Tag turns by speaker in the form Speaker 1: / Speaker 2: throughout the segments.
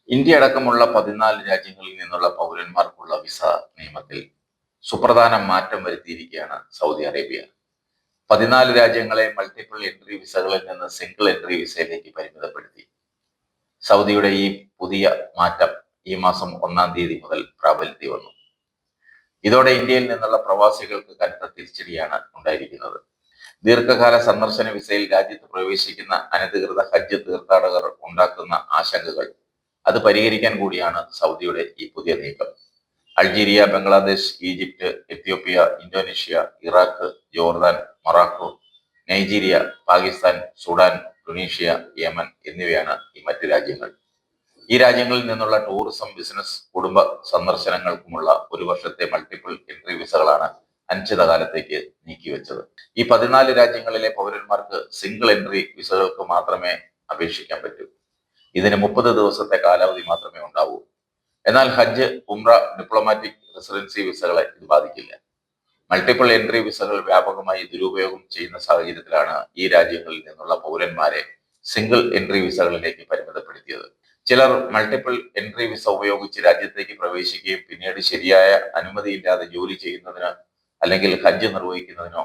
Speaker 1: India അടക്കമുള്ള 14 രാജ്യങ്ങളിൽ നിന്നുള്ള പൗരന്മാർക്കുള്ള വിസ നിയമത്തിൽ സുപ്രധാന മാറ്റം വരുത്തിയിരിക്കുകയാണ് സൗദി അറേബ്യ. 14 രാജ്യങ്ങളെ മൾട്ടിപ്പിൾ എൻട്രി വിസകളിൽ നിന്ന് സിംഗിൾ എൻട്രി വിസയിലേക്ക് പരിമിതപ്പെടുത്തി. സൗദിയുടെ ഈ പുതിയ മാറ്റം ഈ മാസം 1-ാം തീയതി മുതൽ പ്രാബല്യത്തിൽ വന്നു. ഇതോടെ ഇന്ത്യയിൽ നിന്നുള്ള പ്രവാസികൾക്ക് കനത്ത തിരിച്ചടിയാണ് ഉണ്ടായിരിക്കുന്നത്. ദീർഘകാല സന്ദർശന വിസയിൽ രാജ്യത്ത് പ്രവേശിക്കുന്ന അനധികൃത ഹജ്ജ് തീർത്ഥാടകർ ഉണ്ടാക്കുന്ന ആശങ്കകൾ അത് പരിഹരിക്കാൻ കൂടിയാണ് സൗദിയുടെ ഈ പുതിയ നീക്കം. Algeria, Bangladesh, Egypt, Ethiopia, Indonesia, Iraq, Jordan, Morocco, Nigeria, Pakistan, Sudan, Tunisia, Yemen എന്നിവയാണ് ഈ മറ്റ് രാജ്യങ്ങൾ. ഈ രാജ്യങ്ങളിൽ നിന്നുള്ള ടൂറിസം, ബിസിനസ്, കുടുംബ സന്ദർശനങ്ങൾക്കുമുള്ള ഒരു വർഷത്തെ മൾട്ടിപ്പിൾ എൻട്രി വിസകളാണ് അനിശ്ചിതകാലത്തേക്ക് നീക്കിവെച്ചത്. ഈ 14 രാജ്യങ്ങളിലെ പൗരന്മാർക്ക് സിംഗിൾ എൻട്രി വിസകൾക്ക് മാത്രമേ അപേക്ഷിക്കാൻ പറ്റൂ. ഇതിന് 30 ദിവസത്തെ കാലാവധി മാത്രമേ ഉണ്ടാവൂ. എന്നാൽ ഹജ്ജ്, ഉംറ, ഡിപ്ലോമാറ്റിക് റെസിഡൻസി വിസകളെ ഇത് ബാധിക്കില്ല. മൾട്ടിപ്പിൾ എൻട്രി വിസകൾ വ്യാപകമായി ദുരുപയോഗം ചെയ്യുന്ന സാഹചര്യത്തിലാണ് ഈ രാജ്യങ്ങളിൽ നിന്നുള്ള പൗരന്മാരെ സിംഗിൾ എൻട്രി വിസകളിലേക്ക് പരിമിതപ്പെടുത്തിയത്. ചിലർ മൾട്ടിപ്പിൾ എൻട്രി വിസ ഉപയോഗിച്ച് രാജ്യത്തേക്ക് പ്രവേശിക്കുകയും പിന്നീട് ശരിയായ അനുമതിയില്ലാതെ ജോലി ചെയ്യുന്നതിന് അല്ലെങ്കിൽ ഹജ്ജ് നിർവഹിക്കുന്നതിനോ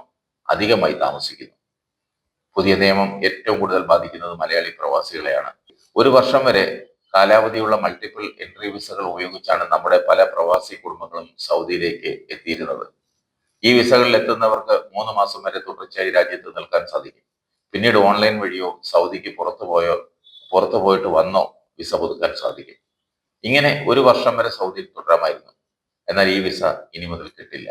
Speaker 1: അധികമായി താമസിക്കുന്നു. പുതിയ നിയമം ഏറ്റവും കൂടുതൽ ബാധിക്കുന്നത് മലയാളി പ്രവാസികളെയാണ്. ഒരു വർഷം വരെ കാലാവധിയുള്ള മൾട്ടിപ്പിൾ എൻട്രി വിസകൾ ഉപയോഗിച്ചാണ് നമ്മുടെ പല പ്രവാസി കുടുംബങ്ങളും സൗദിയിലേക്ക് എത്തിയിരുന്നത്. ഈ വിസകളിൽ എത്തുന്നവർക്ക് 3 മാസം വരെ തുടർച്ചയായി രാജ്യത്ത് നിൽക്കാൻ സാധിക്കും. പിന്നീട് ഓൺലൈൻ വഴിയോ സൗദിക്ക് പുറത്തു പോയിട്ട് വന്നോ വിസ പുതുക്കാൻ സാധിക്കും. ഇങ്ങനെ ഒരു വർഷം വരെ സൗദിയിൽ തുടരാമായിരുന്നു. എന്നാൽ ഈ വിസ ഇനി മുതൽ കിട്ടില്ല.